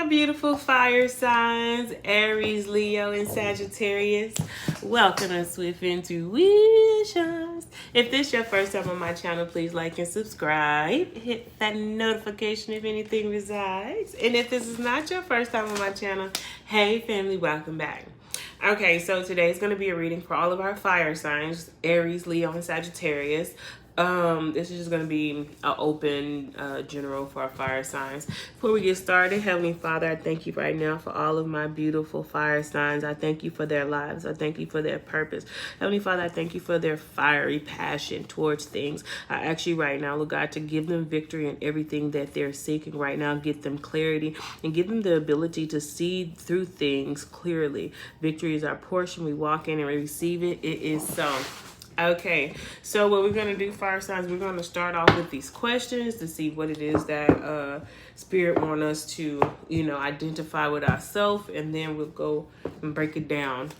my beautiful fire signs, Aries, Leo, and Sagittarius. Welcome to SwiftIntuitions. If this is your first time on my channel, please like and subscribe. Hit that notification if anything resides. And if this is not your first time on my channel, hey family, welcome back. Okay, so today is going to be a reading for all of our fire signs, Aries, Leo, and Sagittarius. This is just going to be an open general for our fire signs. Before we get started, Heavenly Father, I thank you right now for all of my beautiful fire signs. I thank you for their lives. I thank you for their purpose. Heavenly Father, I thank you for their fiery passion towards things. I ask you right now, Lord God, to give them victory in everything that they're seeking right now. Get them clarity and give them the ability to see through things clearly. Victory is our portion. We walk in and we receive it. It is so. Okay, so what we're going to do, fire signs, we're going to start off with these questions to see what it is that Spirit want us to, identify with ourselves, and then we'll go and break it down.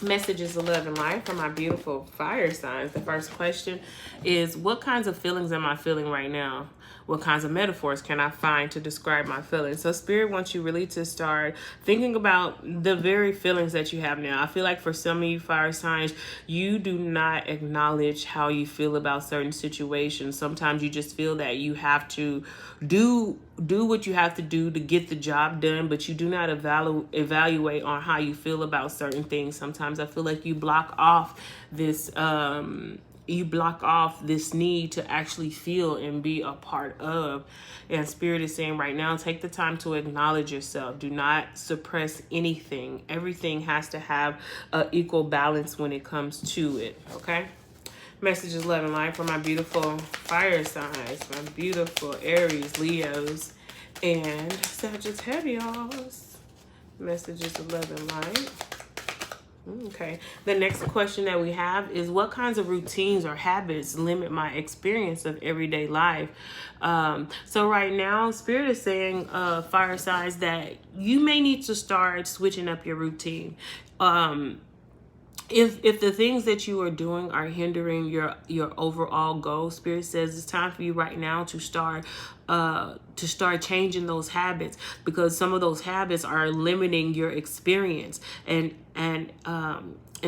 Messages of love and light for my beautiful fire signs. The first question is, what kinds of feelings am I feeling right now? What kinds of metaphors can I find to describe my feelings? So Spirit wants you really to start thinking about the very feelings that you have now. I feel like for some of you fire signs, you do not acknowledge how you feel about certain situations. Sometimes you just feel that you have to do what you have to do to get the job done, but you do not evaluate on how you feel about certain things. Sometimes I feel like you block off this need to actually feel and be a part of. And Spirit is saying right now, take the time to acknowledge yourself. Do not suppress anything. Everything has to have an equal balance when it comes to it. Okay. Messages, love, and light for my beautiful fire signs, my beautiful Aries, Leos, and Sagittarius. Messages of love and light. Okay. The next question that we have is, what kinds of routines or habits limit my experience of everyday life? So right now, Spirit is saying, fire signs, that you may need to start switching up your routine. If the things that you are doing are hindering your overall goal, Spirit says it's time for you right now to start changing those habits, because some of those habits are limiting your experience, and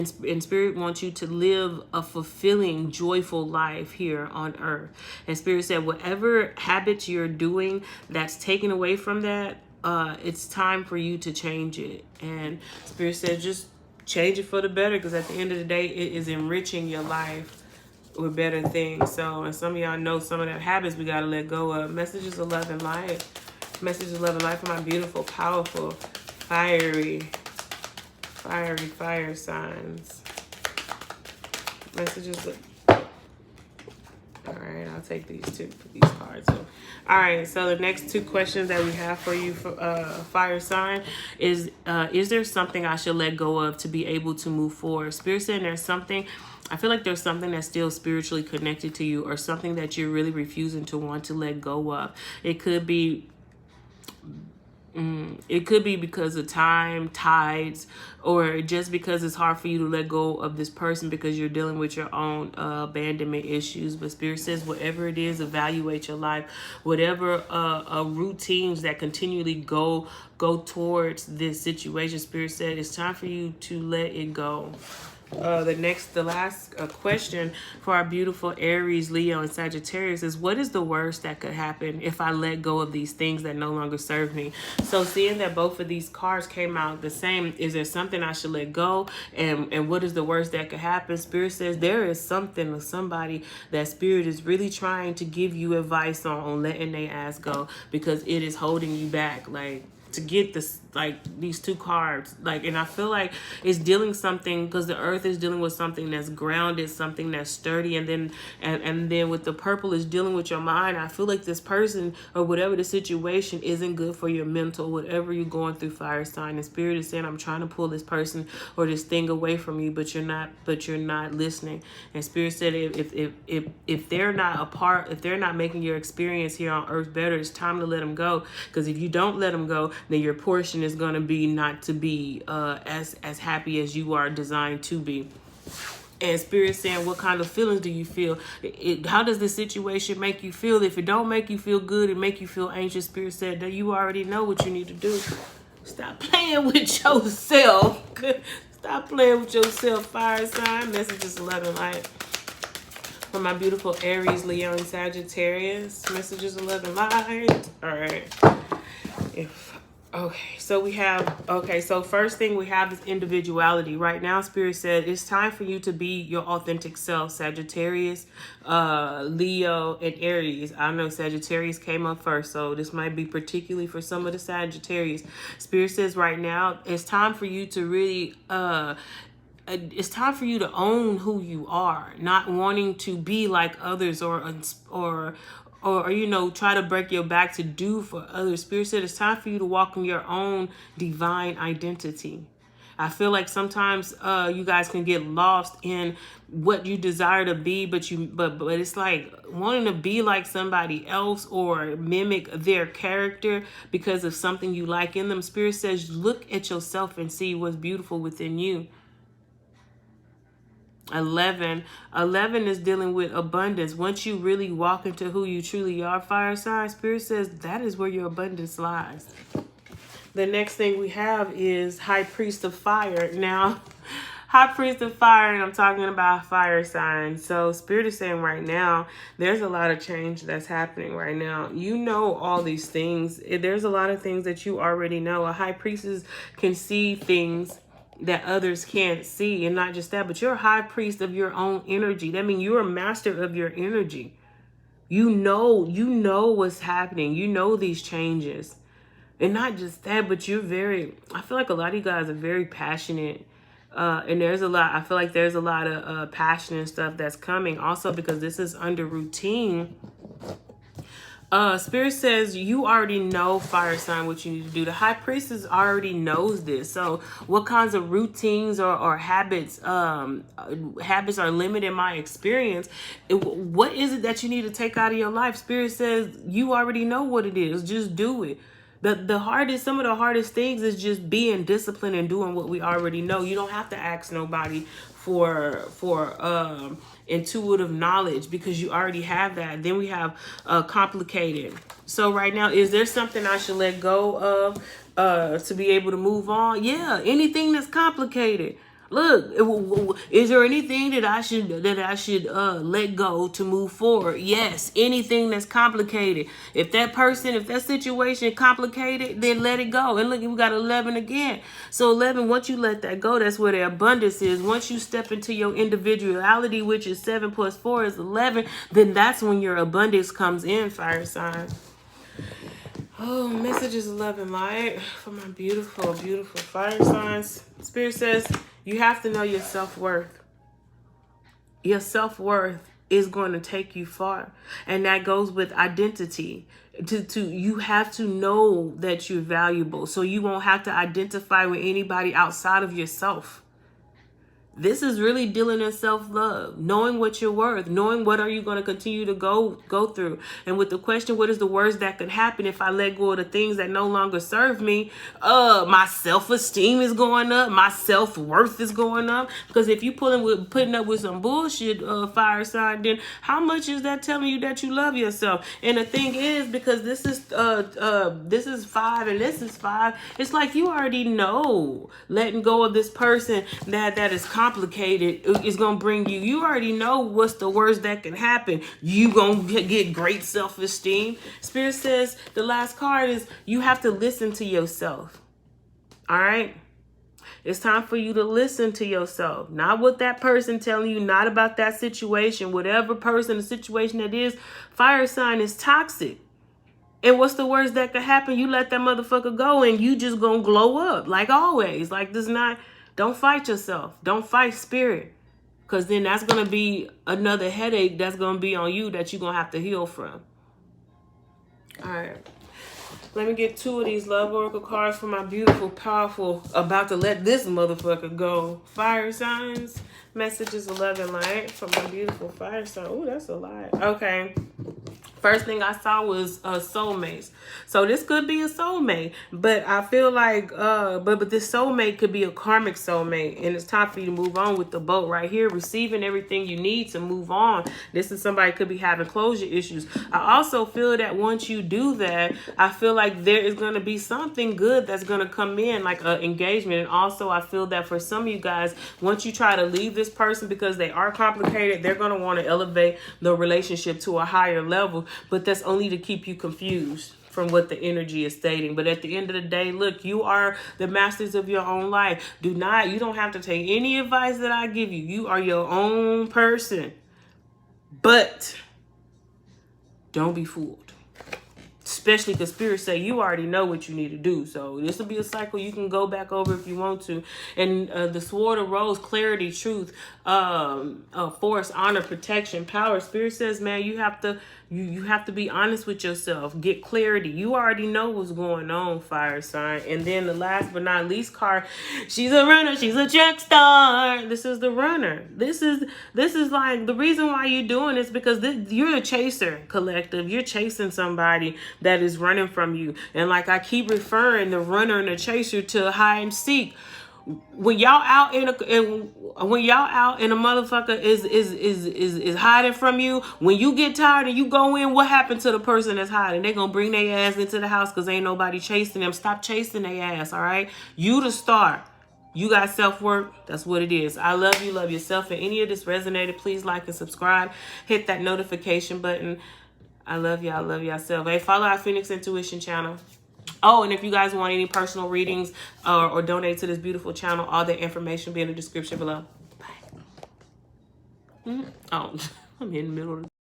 Spirit wants you to live a fulfilling, joyful life here on earth. And Spirit said, whatever habits you're doing that's taken away from that, it's time for you to change it. And Spirit said, just change it for the better, because at the end of the day, it is enriching your life with better things. So, and some of y'all know some of the habits we got to let go of. Messages of love and light. Messages of love and light for my beautiful, powerful, fire signs. Messages of... All right, I'll take these cards. All right, so the next two questions that we have for you, for fire sign, is there something I should let go of to be able to move forward? Spirit saying there's something, I feel like there's something that's still spiritually connected to you, or something that you're really refusing to want to let go of. It could be because of time, tides, or just because it's hard for you to let go of this person because you're dealing with your own abandonment issues. But Spirit says, whatever it is, evaluate your life. Whatever routines that continually go towards this situation, Spirit said it's time for you to let it go. The last question for our beautiful Aries, Leo, and Sagittarius is, what is the worst that could happen if I let go of these things that no longer serve me? So seeing that both of these cards came out the same, is there something I should let go? And what is the worst that could happen? Spirit says there is something or somebody that Spirit is really trying to give you advice on letting their ass go, because it is holding you back. Like, to get this, like, these two cards, like, and I feel like it's dealing something, because the earth is dealing with something that's grounded, something that's sturdy, and then with the purple is dealing with your mind. I feel like this person or whatever the situation isn't good for your mental, whatever you're going through, fire sign. And Spirit is saying, I'm trying to pull this person or this thing away from you, but you're not listening. And Spirit said, if they're not a part, if they're not making your experience here on earth better, it's time to let them go. Because if you don't let them go, then your portion is going to be not to be as happy as you are designed to be. And Spirit saying, what kind of feelings do you feel? How does the situation make you feel? If it don't make you feel good, it make you feel anxious, Spirit said that you already know what you need to do. Stop playing with yourself. Stop playing with yourself, fire sign. Messages 11 light. For my beautiful Aries, Leo, and Sagittarius. Messages 11 light. All right. Okay, so first thing we have is individuality. Right now, Spirit said it's time for you to be your authentic self. Sagittarius, Leo, and Aries. I know Sagittarius came up first, so this might be particularly for some of the Sagittarius. Spirit says right now, it's time for you to really, it's time for you to own who you are, not wanting to be like others or you know, try to break your back to do for others. Spirit said it's time for you to walk in your own divine identity. I feel like sometimes you guys can get lost in what you desire to be, but it's like wanting to be like somebody else or mimic their character because of something you like in them. Spirit says look at yourself and see what's beautiful within you. 11 is dealing with abundance. Once you really walk into who you truly are, fire sign, Spirit says that is where your abundance lies. The next thing we have is High Priest of Fire. Now, High Priest of Fire, and I'm talking about fire signs. So Spirit is saying right now, there's a lot of change that's happening right now. You know all these things. There's a lot of things that you already know. A High Priestess can see things that others can't see. And not just that, but you're a high priest of your own energy. That means you're a master of your energy. You know what's happening. You know these changes. And not just that, but I feel like a lot of you guys are very passionate. And I feel like there's a lot of passion and stuff that's coming. Also because this is under routine. Spirit says you already know, fire sign, what you need to do. The High Priestess already knows this. So what kinds of routines or habits are limiting my experience? What is it that you need to take out of your life? Spirit says you already know what it is. Just do it. Some of the hardest things is just being disciplined and doing what we already know. You don't have to ask nobody for intuitive knowledge because you already have that. Then we have complicated. So right now, is there something I should let go of to be able to move on? Yeah, anything that's complicated. Look, is there anything that I should let go to move forward? Yes, anything that's complicated. If that situation complicated, then let it go. And look, we got 11 again. So 11, once you let that go, that's where the abundance is. Once you step into your individuality, which is 7 plus 4 is 11, then that's when your abundance comes in, fire sign. Oh, messages 11 light for my beautiful, beautiful fire signs. Spirit says you have to know your self-worth. Your self-worth is going to take you far. And that goes with identity. You have to know that you're valuable. So you won't have to identify with anybody outside of yourself. This is really dealing in self-love, knowing what you're worth, knowing what are you going to continue to go through. And with the question, what is the worst that could happen if I let go of the things that no longer serve me? My self-esteem is going up. My self-worth is going up. Because if you putting up with some bullshit, fire sign, then how much is that telling you that you love yourself? And the thing is, because this is 5 and this is 5, it's like you already know letting go of this person that is complicated is gonna bring you already know what's the worst that can happen. You gonna get great self-esteem. Spirit says the last card is you have to listen to yourself. All right, it's time for you to listen to yourself, not what that person telling you, not about that situation. Whatever person, the situation that is, fire sign is toxic. And what's the worst that could happen? You let that motherfucker go and you just gonna glow up like always. Like this not. Don't fight yourself. Don't fight spirit. Because then that's going to be another headache that's going to be on you that you're going to have to heal from. All right. Let me get 2 of these love oracle cards for my beautiful, powerful, about to let this motherfucker go. Fire signs. Messages 11 light for my beautiful fire sign. Ooh, that's a lot. Okay. First thing I saw was soulmates. So this could be a soulmate, but I feel like but this soulmate could be a karmic soulmate, and it's time for you to move on with the boat right here, receiving everything you need to move on. This is somebody could be having closure issues. I also feel that once you do that, I feel like there is going to be something good that's going to come in, like an engagement. And also I feel that for some of you guys, once you try to leave this person because they are complicated, they're going to want to elevate the relationship to a higher level. But that's only to keep you confused from what the energy is stating. But at the end of the day, look, you are the masters of your own life. You don't have to take any advice that I give you. You are your own person. But don't be fooled. Especially because Spirit say you already know what you need to do. So this will be a cycle you can go back over if you want to. And the Sword of Rose, clarity, truth, force, honor, protection, power. Spirit says, man, you have to be honest with yourself. Get clarity. You already know what's going on, fire sign. And then the last but not least card, she's a runner. She's a track star. This is the runner. This is like the reason why you're doing this, because you're a chaser, collective. You're chasing somebody that is running from you. And like I keep referring the runner and the chaser to hide and seek. When y'all out in a motherfucker is hiding from you, when you get tired and you go in, what happened to the person that's hiding? They're gonna bring their ass into the house because ain't nobody chasing them. Stop chasing their ass, all right? You the star. You got self-worth. That's what it is. I love you. Love yourself. If any of this resonated, please like and subscribe. Hit that notification button. I love y'all. Love yourself. Hey, follow our Phoenix Intuition channel. Oh, and if you guys want any personal readings or donate to this beautiful channel, all the information will be in the description below. Bye. Oh, I'm in the middle of